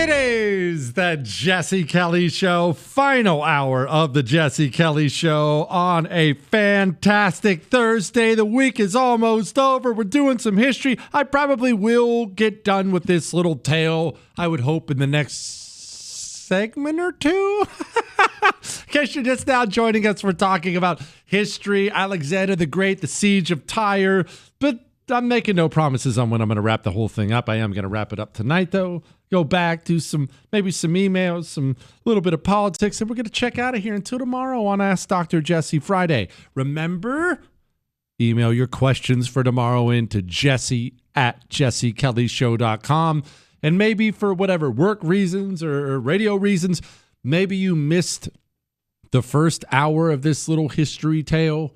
It is the Jesse Kelly Show, final hour of the Jesse Kelly Show on a fantastic Thursday. The week is almost over. We're doing some history. I probably will get done with this little tale, I would hope, in the next segment or two. In case you're just now joining us, we're talking about history, Alexander the Great, the Siege of Tyre, but I'm making no promises on when I'm going to wrap the whole thing up. I am going to wrap it up tonight, though. Go back, do maybe some emails, some little bit of politics, and we're going to check out of here until tomorrow on Ask Dr. Jesse Friday. Remember, email your questions for tomorrow into jesse@jessekellyshow.com. And maybe for whatever work reasons or radio reasons, maybe you missed the first hour of this little history tale.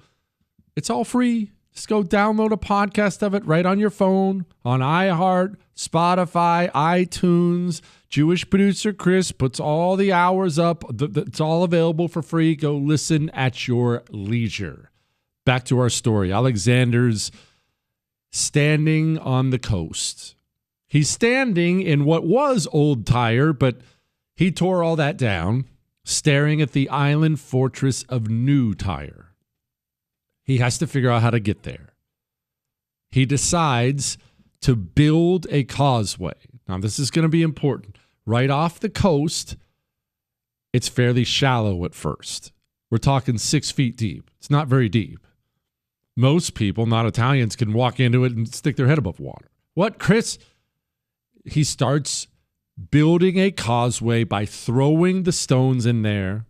It's all free. Just go download a podcast of it right on your phone, on iHeart, Spotify, iTunes. Jewish producer Chris puts all the hours up. It's all available for free. Go listen at your leisure. Back to our story. Alexander's standing on the coast. He's standing in what was Old Tyre, but he tore all that down, staring at the island fortress of New Tyre. He has to figure out how to get there. He decides to build a causeway. Now, this is going to be important. Right off the coast, it's fairly shallow at first. We're talking 6 feet deep. It's not very deep. Most people, not Italians, can walk into it and stick their head above water. What, Chris? He starts building a causeway by throwing the stones in there.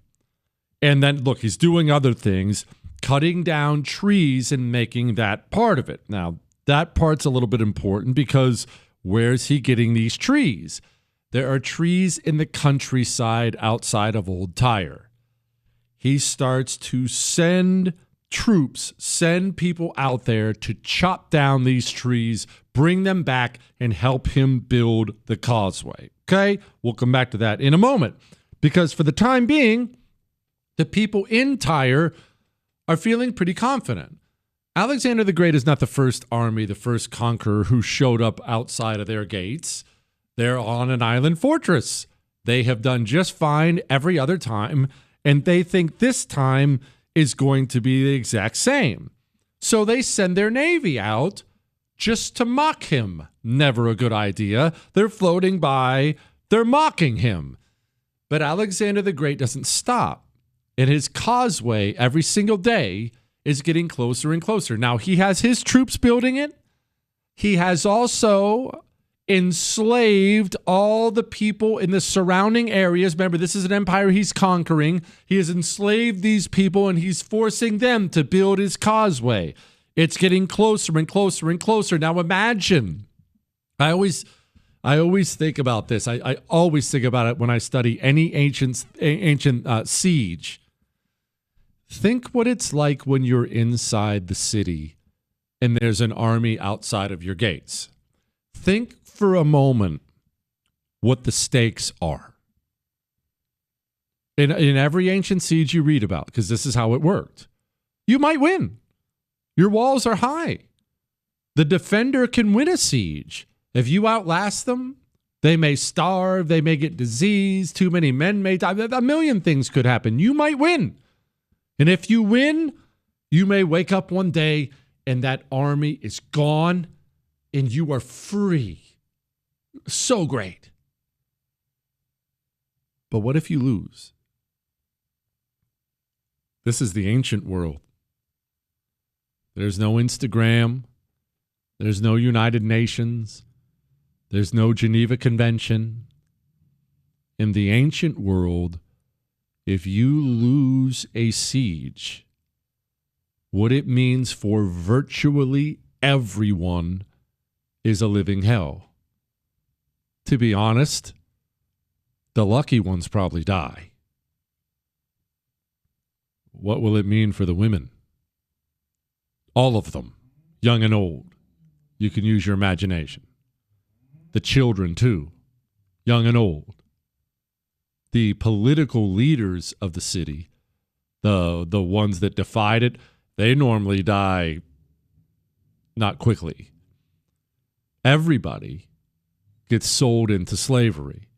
And then, look, he's doing other things, cutting down trees and making that part of it. Now, that part's a little bit important because where's he getting these trees? There are trees in the countryside outside of Old Tyre. He starts to send troops, send people out there to chop down these trees, bring them back, and help him build the causeway. Okay? We'll come back to that in a moment. Because for the time being, the people in Tyre are feeling pretty confident. Alexander the Great is not the first army, the first conqueror who showed up outside of their gates. They're on an island fortress. They have done just fine every other time, and they think this time is going to be the exact same. So they send their navy out just to mock him. Never a good idea. They're floating by, they're mocking him. But Alexander the Great doesn't stop. And his causeway every single day is getting closer and closer. Now, he has his troops building it. He has also enslaved all the people in the surrounding areas. Remember, this is an empire he's conquering. He has enslaved these people, and he's forcing them to build his causeway. It's getting closer and closer and closer. Now, imagine. I always think about this. I always think about it when I study any ancient siege. Think what it's like when you're inside the city and there's an army outside of your gates. Think for a moment what the stakes are. In every ancient siege you read about, because this is how it worked, you might win. Your walls are high. The defender can win a siege. If you outlast them, they may starve, they may get disease, too many men may die. A million things could happen. You might win. And if you win, you may wake up one day and that army is gone and you are free. So great. But what if you lose? This is the ancient world. There's no Instagram. There's no United Nations. There's no Geneva Convention. In the ancient world, if you lose a siege, what it means for virtually everyone is a living hell. To be honest, the lucky ones probably die. What will it mean for the women? All of them, young and old. You can use your imagination. The children, too, young and old. The political leaders of the city, the ones that defied it, they normally die not quickly. Everybody gets sold into slavery.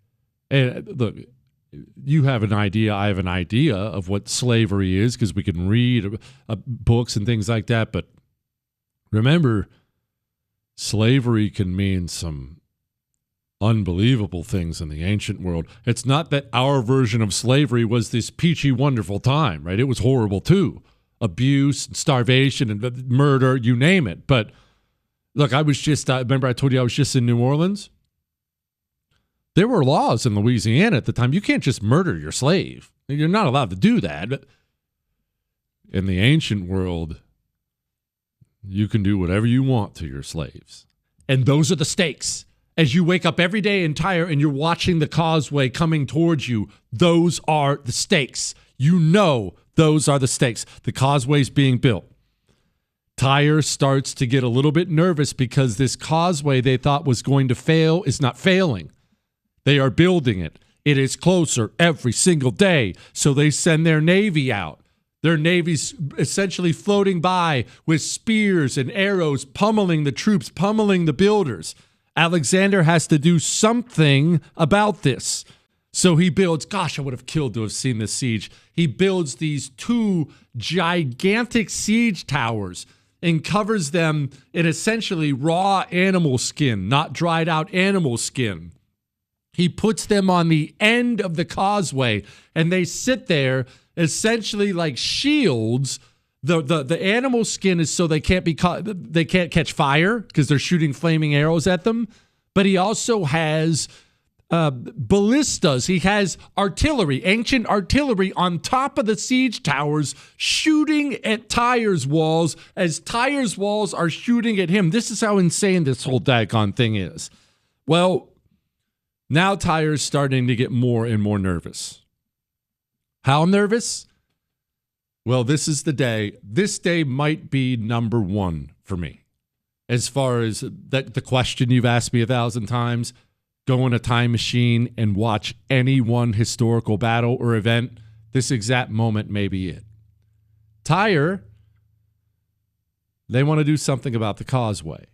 And look, you have an idea, I have an idea of what slavery is because we can read books and things like that. But remember, slavery can mean some unbelievable things in the ancient world. It's not that our version of slavery was this peachy, wonderful time, right? It was horrible too. Abuse, and starvation, and murder, you name it. But look, remember I told you I was just in New Orleans? There were laws in Louisiana at the time. You can't just murder your slave. You're not allowed to do that. In the ancient world, you can do whatever you want to your slaves. And those are the stakes. As you wake up every day in Tyre and you're watching the causeway coming towards you, those are the stakes. You know those are the stakes. The causeway's being built. Tyre starts to get a little bit nervous because this causeway they thought was going to fail is not failing. They are building it. It is closer every single day. So they send their navy out. Their navy's essentially floating by with spears and arrows, pummeling the troops, pummeling the builders. Alexander has to do something about this. So he builds, gosh, I would have killed to have seen this siege. He builds these 2 gigantic siege towers and covers them in essentially raw animal skin, not dried out animal skin. He puts them on the end of the causeway, and they sit there essentially like shields. The animal skin is so they can't catch fire because they're shooting flaming arrows at them. But he also has ballistas. He has artillery, ancient artillery on top of the siege towers shooting at Tyre's walls as Tyre's walls are shooting at him. This is how insane this whole daggone thing is. Well, now Tyre's starting to get more and more nervous. How nervous? Well, this is the day. This day might be number 1 for me. As far as the question you've asked me 1,000 times, go in a time machine and watch any one historical battle or event, this exact moment may be it. Tyre, they want to do something about the causeway.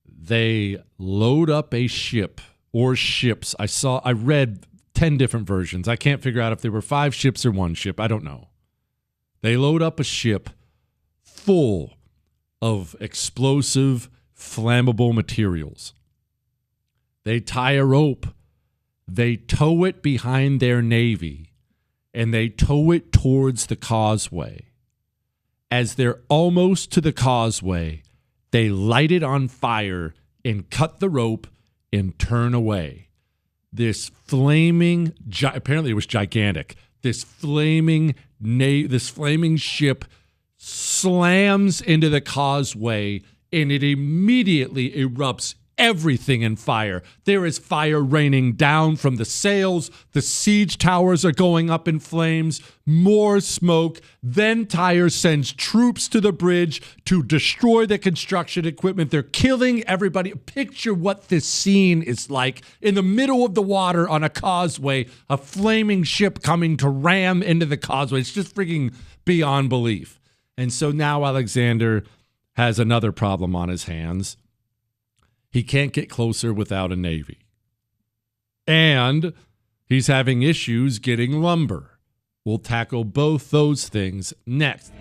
They load up a ship or ships. I read 10 different versions. I can't figure out if there were 5 ships or 1 ship. I don't know. They load up a ship full of explosive, flammable materials. They tie a rope. They tow it behind their navy, and they tow it towards the causeway. As they're almost to the causeway, they light it on fire and cut the rope and turn away. This flaming, apparently it was gigantic, this flaming ship slams into the causeway and it immediately erupts everything in fire. There is fire raining down from the sails. The siege towers are going up in flames. More smoke. Then Tyre sends troops to the bridge to destroy the construction equipment. They're killing everybody. Picture what this scene is like. In the middle of the water on a causeway, a flaming ship coming to ram into the causeway. It's just freaking beyond belief. And so now Alexander has another problem on his hands. He can't get closer without a navy. And he's having issues getting lumber. We'll tackle both those things next.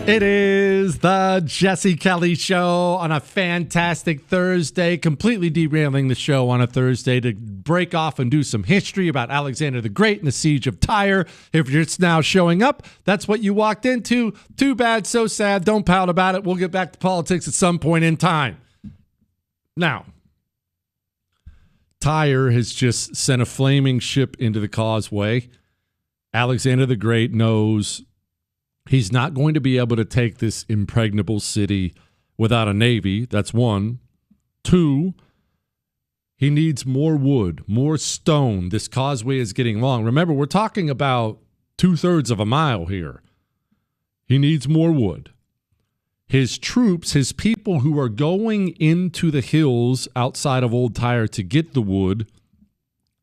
It is the Jesse Kelly Show on a fantastic Thursday, completely derailing the show on a Thursday to break off and do some history about Alexander the Great and the Siege of Tyre. If you're just now showing up, that's what you walked into. Too bad, so sad. Don't pout about it. We'll get back to politics at some point in time. Now, Tyre has just sent a flaming ship into the causeway. Alexander the Great knows he's not going to be able to take this impregnable city without a navy. That's 1. 2, he needs more wood, more stone. This causeway is getting long. Remember, we're talking about 2/3 of a mile here. He needs more wood. His troops, his people who are going into the hills outside of Old Tyre to get the wood,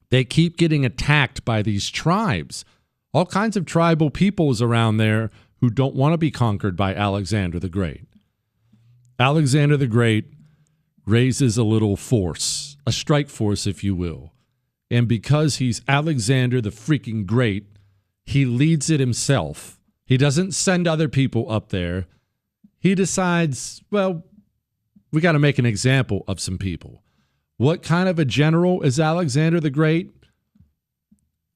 they keep getting attacked by these tribes. All kinds of tribal peoples around there who don't want to be conquered by Alexander the Great. Alexander the Great raises a little force, a strike force, if you will. And because he's Alexander the freaking Great, he leads it himself. He doesn't send other people up there. He decides, well, we got to make an example of some people. What kind of a general is Alexander the Great?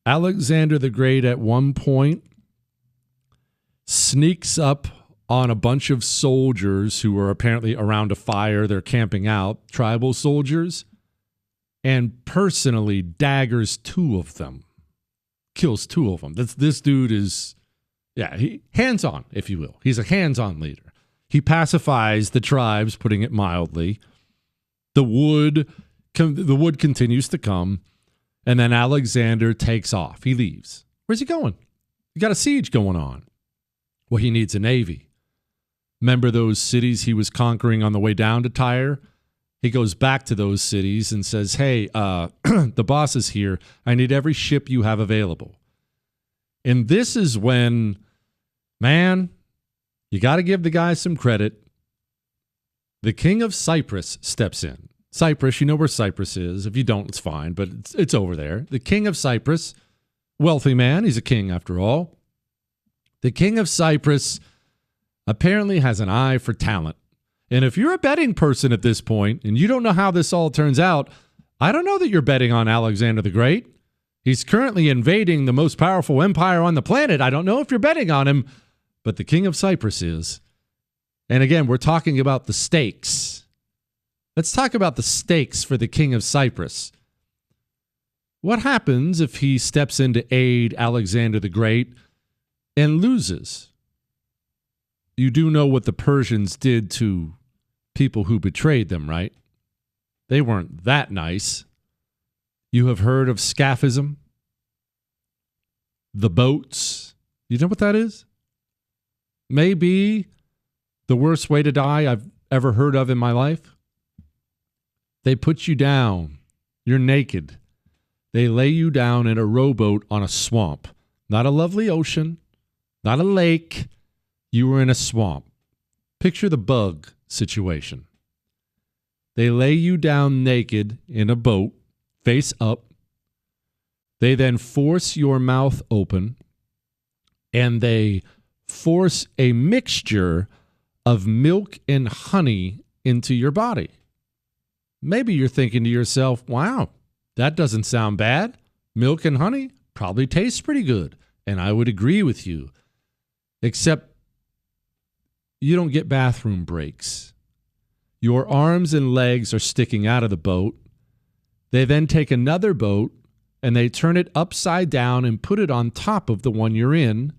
Alexander the Great at one point sneaks up on a bunch of soldiers who are apparently around a fire. They're camping out, tribal soldiers, and personally daggers 2 of them. Kills 2 of them. This dude is, hands-on, if you will. He's a hands-on leader. He pacifies the tribes, putting it mildly. The wood continues to come, and then Alexander takes off. He leaves. Where's he going? You got a siege going on. Well, he needs a navy. Remember those cities he was conquering on the way down to Tyre? He goes back to those cities and says, hey, the boss is here. I need every ship you have available. And this is when, man, you got to give the guy some credit. The king of Cyprus steps in. Cyprus, you know where Cyprus is. If you don't, it's fine, but it's over there. The king of Cyprus, wealthy man. He's a king after all. The king of Cyprus apparently has an eye for talent. And if you're a betting person at this point and you don't know how this all turns out, I don't know that you're betting on Alexander the Great. He's currently invading the most powerful empire on the planet. I don't know if you're betting on him, but the king of Cyprus is. And again, we're talking about the stakes. Let's talk about the stakes for the king of Cyprus. What happens if he steps in to aid Alexander the Great and loses? You do know what the Persians did to people who betrayed them, right? They weren't that nice. You have heard of scaphism? The boats. You know what that is? Maybe the worst way to die I've ever heard of in my life. They put you down. You're naked. They lay you down in a rowboat on a swamp. Not a lovely ocean, not a lake. You were in a swamp. Picture the bug situation. They lay you down naked in a boat, face up. They then force your mouth open, and they force a mixture of milk and honey into your body. Maybe you're thinking to yourself, wow, that doesn't sound bad. Milk and honey probably tastes pretty good. And I would agree with you, except you don't get bathroom breaks. Your arms and legs are sticking out of the boat. They then take another boat and they turn it upside down and put it on top of the one you're in.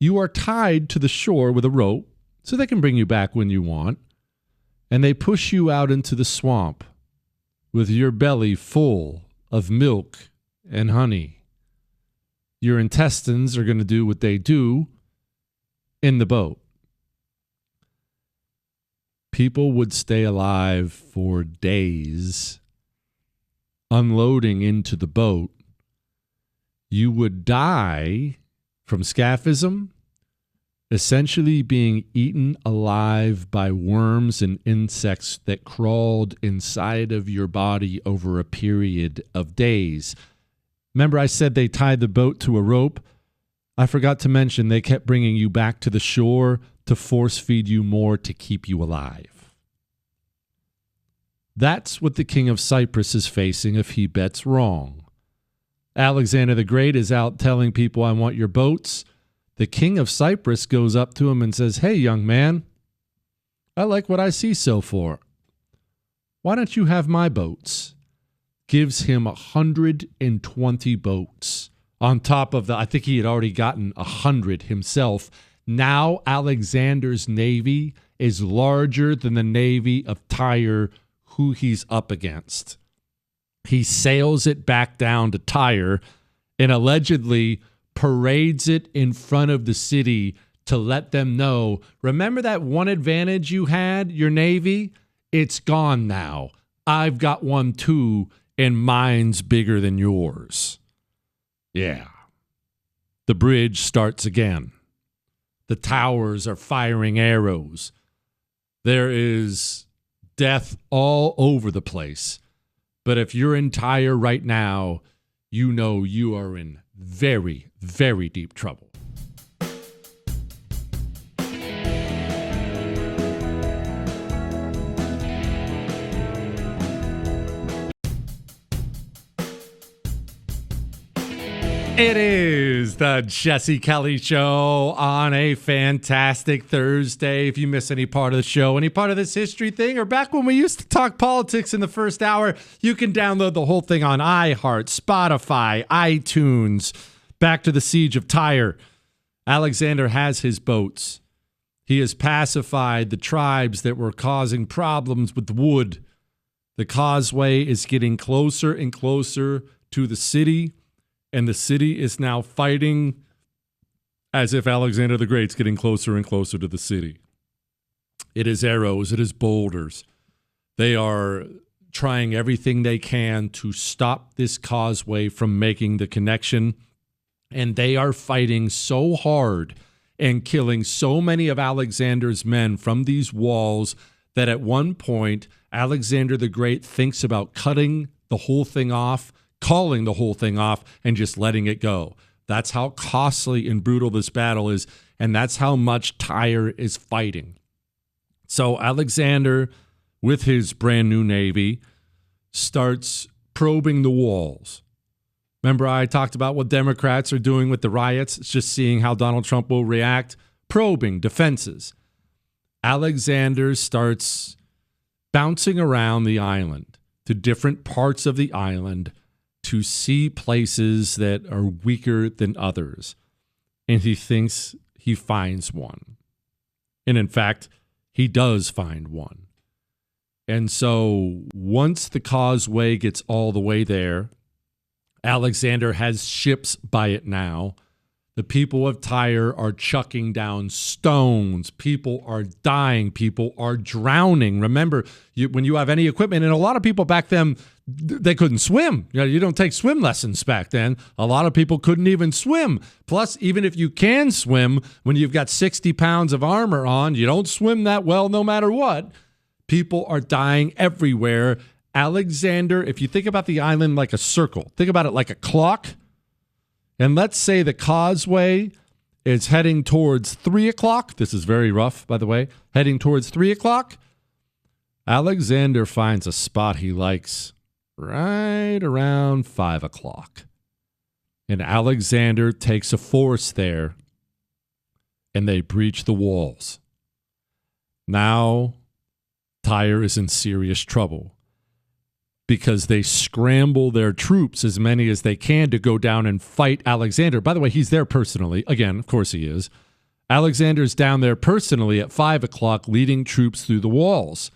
You are tied to the shore with a rope so they can bring you back when you want. And they push you out into the swamp with your belly full of milk and honey. Your intestines are going to do what they do in the boat. People would stay alive for days unloading into the boat. You would die from scaphism, essentially being eaten alive by worms and insects that crawled inside of your body over a period of days. Remember I said they tied the boat to a rope? I forgot to mention they kept bringing you back to the shore to force feed you more to keep you alive. That's what the king of Cyprus is facing if he bets wrong. Alexander the Great is out telling people, I want your boats. The king of Cyprus goes up to him and says, hey, young man, I like what I see so far. Why don't you have my boats? Gives him 120 boats on top of I think he had already gotten 100 himself. Now Alexander's navy is larger than the navy of Tyre, who he's up against. He sails it back down to Tyre and allegedly parades it in front of the city to let them know, remember that one advantage you had, your navy? It's gone now. I've got one too, and mine's bigger than yours. Yeah. The bridge starts again. The towers are firing arrows. There is death all over the place. But if you're in Tyre right now, you know you are in very, very deep trouble. It is the Jesse Kelly Show on a fantastic Thursday. If you miss any part of the show, any part of this history thing, or back when we used to talk politics in the first hour, you can download the whole thing on iHeart, Spotify, iTunes. Back to the siege of Tyre. Alexander has his boats. He has pacified the tribes that were causing problems with wood. The causeway is getting closer and closer to the city. And the city is now fighting as if Alexander the Great's getting closer and closer to the city. It is arrows. It is boulders. They are trying everything they can to stop this causeway from making the connection. And they are fighting so hard and killing so many of Alexander's men from these walls that at one point, Alexander the Great thinks about cutting the whole thing off, calling the whole thing off, and just letting it go. That's how costly and brutal this battle is, and that's how much Tyre is fighting. So Alexander, with his brand new navy, starts probing the walls. Remember I talked about what Democrats are doing with the riots? It's just seeing how Donald Trump will react. Probing defenses. Alexander starts bouncing around the island to different parts of the island to see places that are weaker than others. And he thinks he finds one. And in fact, he does find one. And so once the causeway gets all the way there, Alexander has ships by it now. The people of Tyre are chucking down stones. People are dying. People are drowning. Remember, when you have any equipment, and a lot of people back then, they couldn't swim. You don't take swim lessons back then. A lot of people couldn't even swim. Plus, even if you can swim, when you've got 60 pounds of armor on, you don't swim that well no matter what. People are dying everywhere. Alexander, if you think about the island like a circle, think about it like a clock. And let's say the causeway is heading towards 3 o'clock. This is very rough, by the way. Heading towards 3 o'clock. Alexander finds a spot he likes right around 5 o'clock. And Alexander takes a force there, and they breach the walls. Now, Tyre is in serious trouble, because they scramble their troops, as many as they can, to go down and fight Alexander. By the way, he's there personally. Again, of course he is. Alexander's down there personally at 5 o'clock, leading troops through the walls.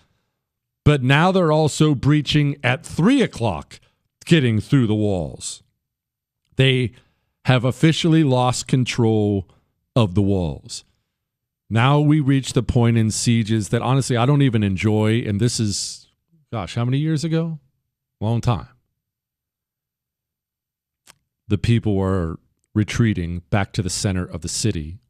But now they're also breaching at 3 o'clock, getting through the walls. They have officially lost control of the walls. Now we reach the point in sieges that, honestly, I don't even enjoy. And this is, gosh, how many years ago? Long time. The people are retreating back to the center of the city.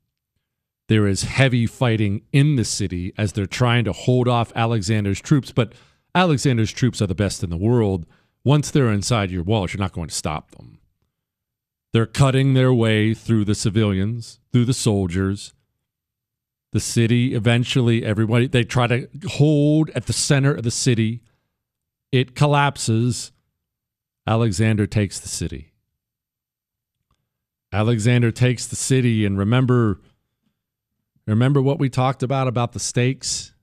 There is heavy fighting in the city as they're trying to hold off Alexander's troops. But Alexander's troops are the best in the world. Once they're inside your walls, you're not going to stop them. They're cutting their way through the civilians, through the soldiers. The city, eventually, everybody, they try to hold at the center of the city. It collapses. Alexander takes the city. Alexander takes the city, and remember what we talked about the stakes?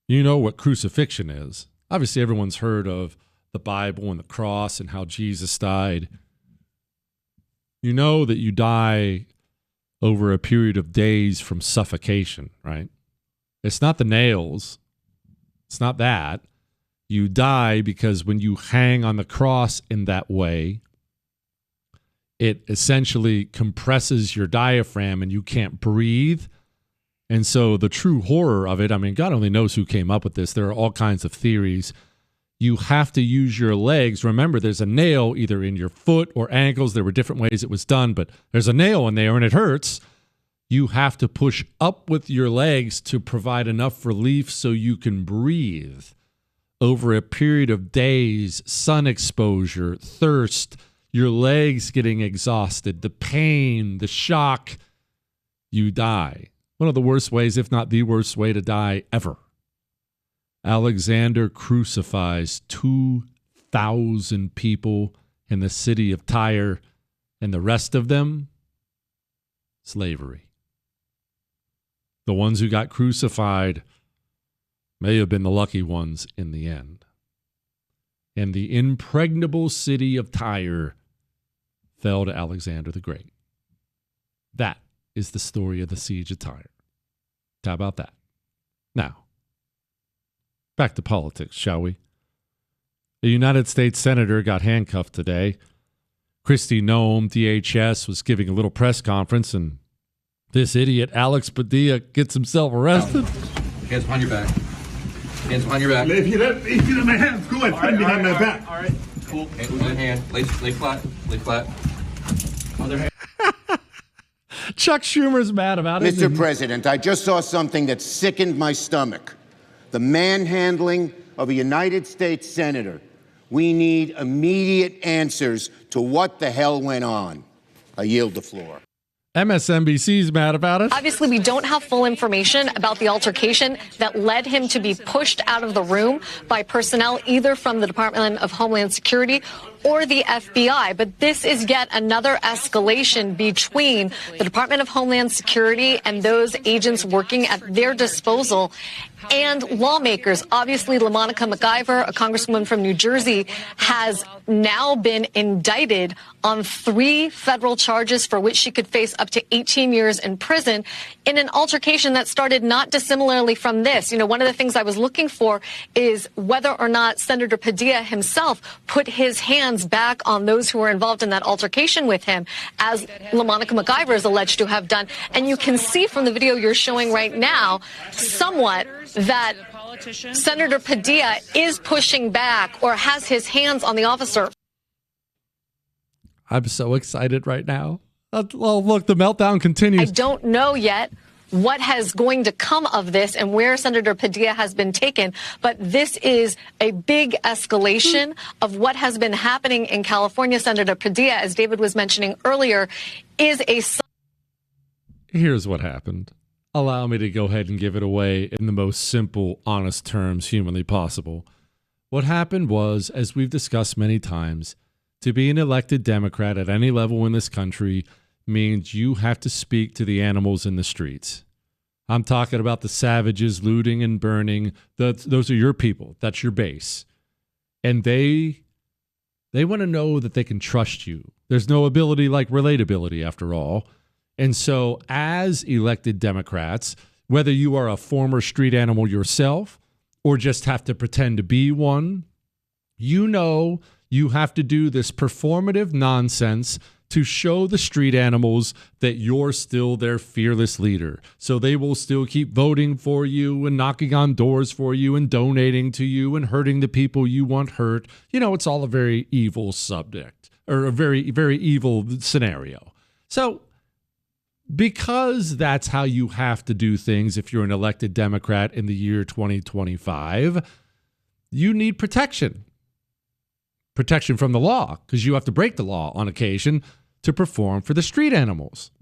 You know what crucifixion is. Obviously, everyone's heard of the Bible and the cross and how Jesus died. You know that you die over a period of days from suffocation, right? It's not the nails. It's not that. You die because when you hang on the cross in that way, it essentially compresses your diaphragm and you can't breathe. And so the true horror of it, I mean, God only knows who came up with this. There are all kinds of theories. You have to use your legs. Remember, there's a nail either in your foot or ankles. There were different ways it was done, but there's a nail in there and it hurts. You have to push up with your legs to provide enough relief so you can breathe. Over a period of days, sun exposure, thirst, your legs getting exhausted, the pain, the shock, you die. One of the worst ways, if not the worst way to die ever. Alexander crucifies 2,000 people in the city of Tyre, and the rest of them, slavery. The ones who got crucified may have been the lucky ones in the end. And the impregnable city of Tyre fell to Alexander the Great. That is the story of the siege of Tyre. How about that? Now, back to politics, shall we? A United States senator got handcuffed today. Kristi Noem, DHS, was giving a little press conference, and this idiot, Alex Padilla, gets himself arrested. Hands behind your back. Hands behind your back. If you let my hands go ahead, put them behind my back. All right. Cool. One hand. Lay flat. Lay flat. Other hand. Chuck Schumer's mad about it. Mr. President, I just saw something that sickened my stomach. The manhandling of a United States senator. We need immediate answers to what the hell went on. I yield the floor. MSNBC's mad about it. Obviously, we don't have full information about the altercation that led him to be pushed out of the room by personnel either from the Department of Homeland Security or the FBI. But this is yet another escalation between the Department of Homeland Security and those agents working at their disposal and lawmakers. Obviously, LaMonica McIver, a congresswoman from New Jersey, has now been indicted on 3 federal charges for which she could face up to 18 years in prison in an altercation that started not dissimilarly from this. You know, one of the things I was looking for is whether or not Senator Padilla himself put his hands back on those who were involved in that altercation with him, as LaMonica McIver is alleged to have done. And you can see from the video you're showing right now somewhat that Senator Padilla is pushing back or has his hands on the officer. I'm so excited right now. Oh, look, the meltdown continues. I don't know yet what has going to come of this and where Senator Padilla has been taken, but this is a big escalation of what has been happening in California. Senator Padilla, as David was mentioning earlier, is a... Here's what happened. Allow me to go ahead and give it away in the most simple, honest terms humanly possible. What happened was, as we've discussed many times, to be an elected Democrat at any level in this country means you have to speak to the animals in the streets. I'm talking about the savages looting and burning. Those are your people. That's your base. And they want to know that they can trust you. There's no ability like relatability, after all. And so as elected Democrats, whether you are a former street animal yourself or just have to pretend to be one, you know you have to do this performative nonsense to show the street animals that you're still their fearless leader. So they will still keep voting for you and knocking on doors for you and donating to you and hurting the people you want hurt. You know, it's all a very evil subject or a very, very evil scenario. So because that's how you have to do things if you're an elected Democrat in the year 2025, you need protection. Protection from the law, because you have to break the law on occasion to perform for the street animals.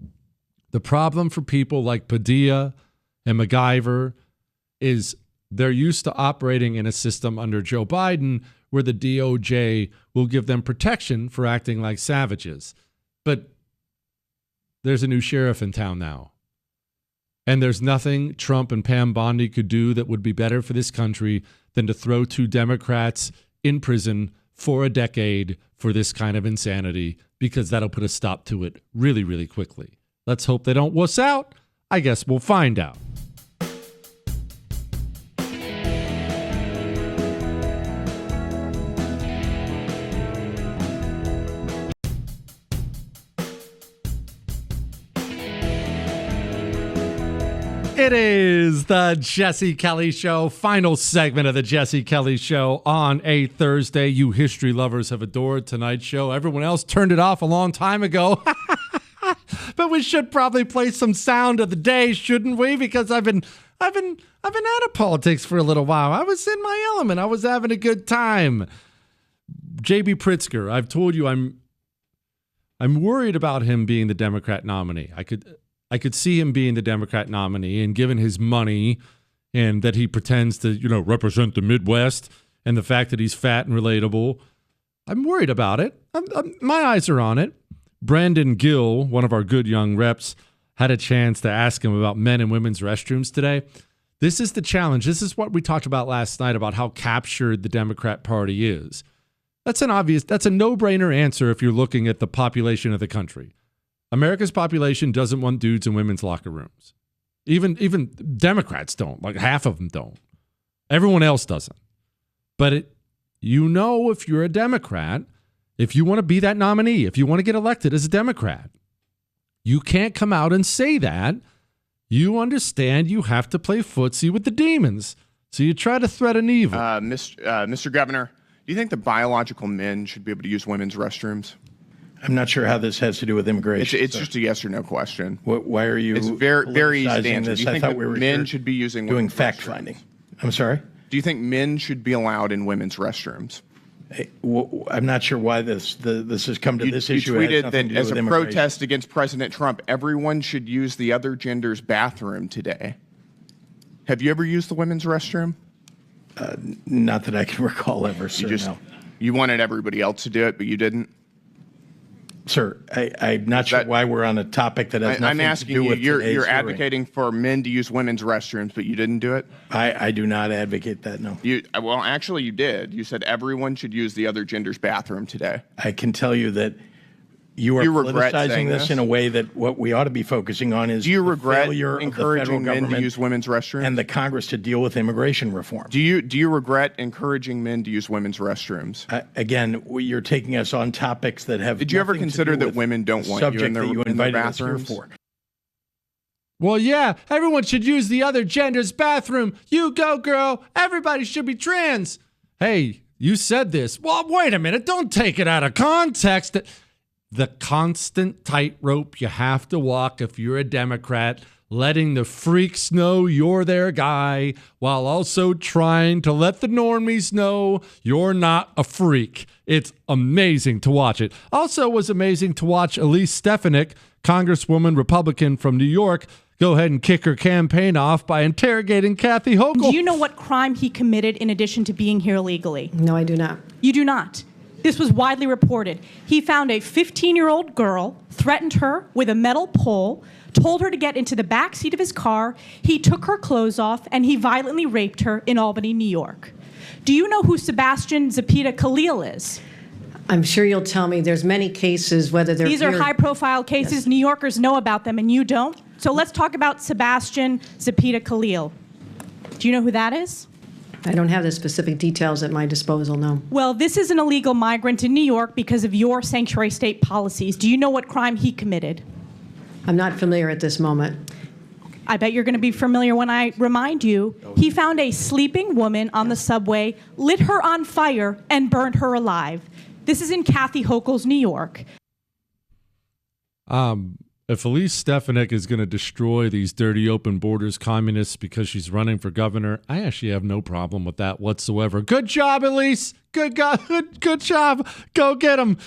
The problem for people like Padilla and McIver is they're used to operating in a system under Joe Biden where the DOJ will give them protection for acting like savages. But there's a new sheriff in town now. And there's nothing Trump and Pam Bondi could do that would be better for this country than to throw 2 Democrats in prison for a decade for this kind of insanity, because that'll put a stop to it really, really quickly. Let's hope they don't wuss out. I guess we'll find out. It is the Jesse Kelly Show, final segment of the Jesse Kelly Show on a Thursday. You history lovers have adored tonight's show. Everyone else turned it off a long time ago But we should probably play some sound of the day, shouldn't we? Because I've been out of politics for a little while. I was in my element. I was having a good time. J.B. Pritzker, I've told you I'm worried about him being the Democrat nominee. I could see him being the Democrat nominee, and given his money and that he pretends to, represent the Midwest and the fact that he's fat and relatable, I'm worried about it. My eyes are on it. Brandon Gill, one of our good young reps, had a chance to ask him about men and women's restrooms today. This is the challenge. This is what we talked about last night about how captured the Democrat Party is. That's a no-brainer answer if you're looking at the population of the country. America's population doesn't want dudes in women's locker rooms. Even Democrats don't. Like half of them don't. Everyone else doesn't. But if you're a Democrat, if you want to be that nominee, if you want to get elected as a Democrat, you can't come out and say that. You understand you have to play footsie with the demons. So you try to threaten evil. Mr. Governor, do you think the biological men should be able to use women's restrooms? I'm not sure how this has to do with immigration. It's just a yes or no question. Why are you? It's very easy to answer. This? Do you think I thought we were men should be using doing women's fact restrooms? finding. I'm sorry. Do you think men should be allowed in women's restrooms? I'm not sure why this has come to this issue. You tweeted that as a protest against President Trump, everyone should use the other gender's bathroom today. Have you ever used the women's restroom? Not that I can recall ever, sir. You wanted everybody else to do it, but you didn't? Sir, I'm not sure why we're on a topic that has nothing to do with today's hearing. You're advocating for men to use women's restrooms, but you didn't do it? I do not advocate that, no. Well, actually, you did. You said everyone should use the other gender's bathroom today. I can tell you that you are politicizing this in a way that what we ought to be focusing on is the failure encouraging of the federal men to use women's restrooms and the Congress to deal with immigration reform. Do you regret encouraging men to use women's restrooms? Again, you're taking us on topics that have. Did you ever consider that women don't want you in their bathrooms? Well, yeah, everyone should use the other gender's bathroom. You go, girl. Everybody should be trans. Hey, you said this. Well, wait a minute. Don't take it out of context. The constant tightrope you have to walk if you're a Democrat, letting the freaks know you're their guy while also trying to let the normies know you're not a freak. It's amazing to watch it. Also was amazing to watch Elise Stefanik, Congresswoman, Republican from New York, go ahead and kick her campaign off by interrogating Kathy Hochul. Do you know what crime he committed in addition to being here illegally? No, I do not. You do not. This was widely reported. He found a 15-year-old girl, threatened her with a metal pole, told her to get into the back seat of his car. He took her clothes off, and he violently raped her in Albany, New York. Do you know who Sebastian Zapita Khalil is? I'm sure you'll tell me there's many cases, whether they're These are high-profile cases. Yes. New Yorkers know about them, and you don't. So let's talk about Sebastian Zapita Khalil. Do you know who that is? I don't have the specific details at my disposal, no. Well, this is an illegal migrant in New York because of your sanctuary state policies. Do you know what crime he committed? I'm not familiar at this moment. I bet you're going to be familiar when I remind you. He found a sleeping woman on the subway, lit her on fire, and burned her alive. This is in Kathy Hochul's New York. If Elise Stefanik is going to destroy these dirty open borders communists because she's running for governor, I actually have no problem with that whatsoever. Good job, Elise. Good job. Go get him.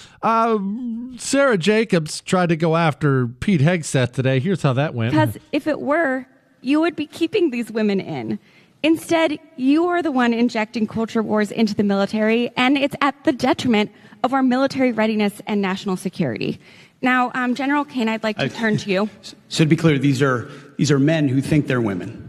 Sarah Jacobs tried to go after Pete Hegseth today. Here's how that went. Because if it were, you would be keeping these women in. Instead, you are the one injecting culture wars into the military, and it's at the detriment of our military readiness and national security. Now, General Kane, I'd like to turn to you. So to be clear, these are men who think they're women.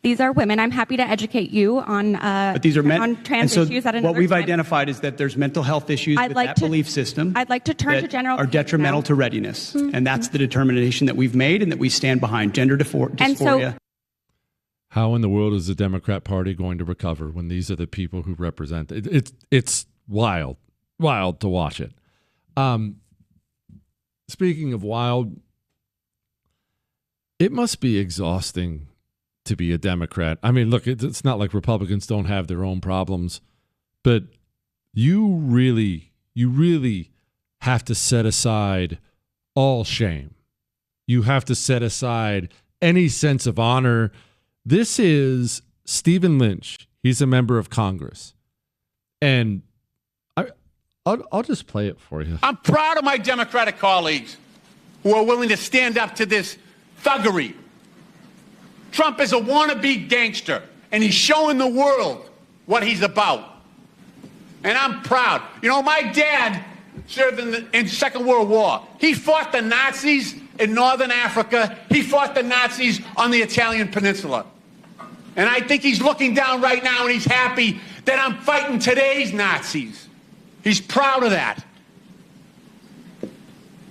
These are women. I'm happy to educate you on but these are men, on trans and so issues at another what we've time. Identified is that there's mental health issues with that belief system. I'd like to turn to General are Kane detrimental now. to readiness, and that's the determination that we've made and that we stand behind. Gender dysphoria. And so, how in the world is the Democrat Party going to recover when these are the people who represent it? It's wild to watch it. Speaking of wild, it must be exhausting to be a Democrat. I mean, look, it's not like Republicans don't have their own problems, but you really have to set aside all shame you have to set aside any sense of honor. This is Stephen Lynch. He's a member of Congress. And I'll just play it for you. I'm proud of my Democratic colleagues who are willing to stand up to this thuggery. Trump is a wannabe gangster, and he's showing the world what he's about. And I'm proud. You know, my dad served in Second World War. He fought the Nazis in Northern Africa. He fought the Nazis on the Italian peninsula. And I think he's looking down right now and he's happy that I'm fighting today's Nazis. He's proud of that.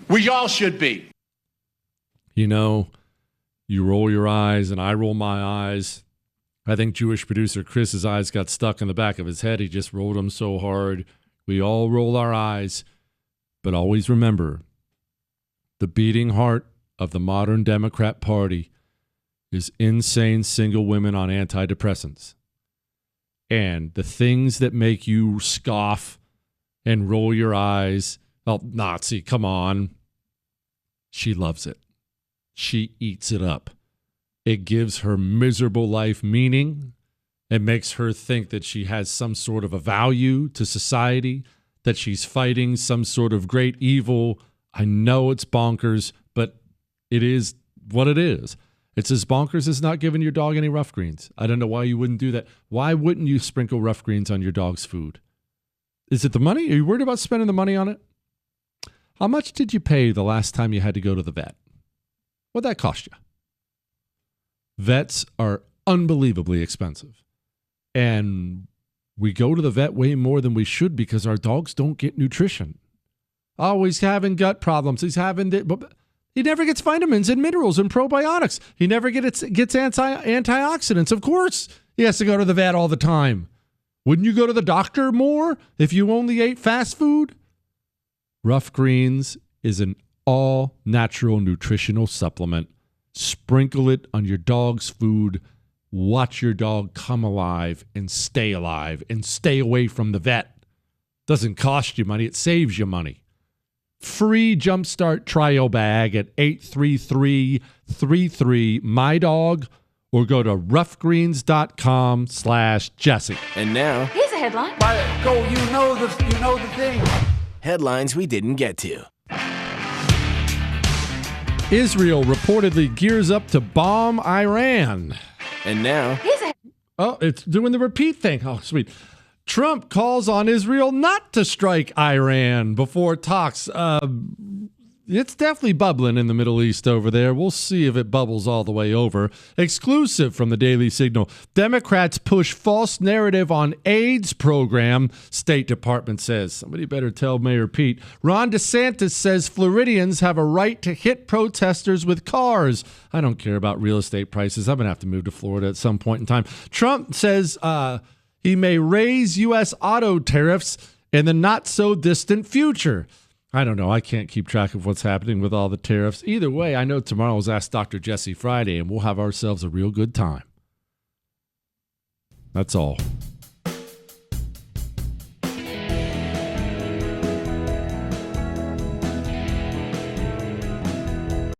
We all should be. You know, you roll your eyes and I roll my eyes. I think Jewish producer Chris's eyes got stuck in the back of his head. He just rolled them so hard. We all roll our eyes. But always remember, the beating heart of the modern Democrat Party is insane single women on antidepressants. And the things that make you scoff and roll your eyes, oh, Nazi, come on. She loves it. She eats it up. It gives her miserable life meaning. It makes her think that she has some sort of a value to society, that she's fighting some sort of great evil. I know it's bonkers, but it is what it is. It's as bonkers as not giving your dog any rough greens. I don't know why you wouldn't do that. Why wouldn't you sprinkle rough greens on your dog's food? Is it the money? Are you worried about spending the money on it? How much did you pay the last time you had to go to the vet? What'd that cost you? Vets are unbelievably expensive. And we go to the vet way more than we should because our dogs don't get nutrition. Oh, he's having gut problems. He's having... He never gets vitamins and minerals and probiotics. He never gets antioxidants. Of course, he has to go to the vet all the time. Wouldn't you go to the doctor more if you only ate fast food? Rough Greens is an all-natural nutritional supplement. Sprinkle it on your dog's food. Watch your dog come alive and stay away from the vet. Doesn't cost you money. It saves you money. Free Jumpstart trial bag at 833-33-MY-DOG or go to roughgreens.com/Jesse. And now, here's a headline. Go, you know the thing. Headlines we didn't get to. Israel reportedly gears up to bomb Iran. And now, oh, it's doing the repeat thing. Oh, sweet. Trump calls on Israel not to strike Iran before talks. It's definitely bubbling in the Middle East over there. We'll see if it bubbles all the way over. Exclusive from the Daily Signal. Democrats push false narrative on AIDS program, State Department says. Somebody better tell Mayor Pete. Ron DeSantis says Floridians have a right to hit protesters with cars. I don't care about real estate prices. I'm going to have to move to Florida at some point in time. Trump says he may raise U.S. auto tariffs in the not-so-distant future. I don't know. I can't keep track of what's happening with all the tariffs. Either way, I know tomorrow's Ask Dr. Jesse Friday, and we'll have ourselves a real good time. That's all.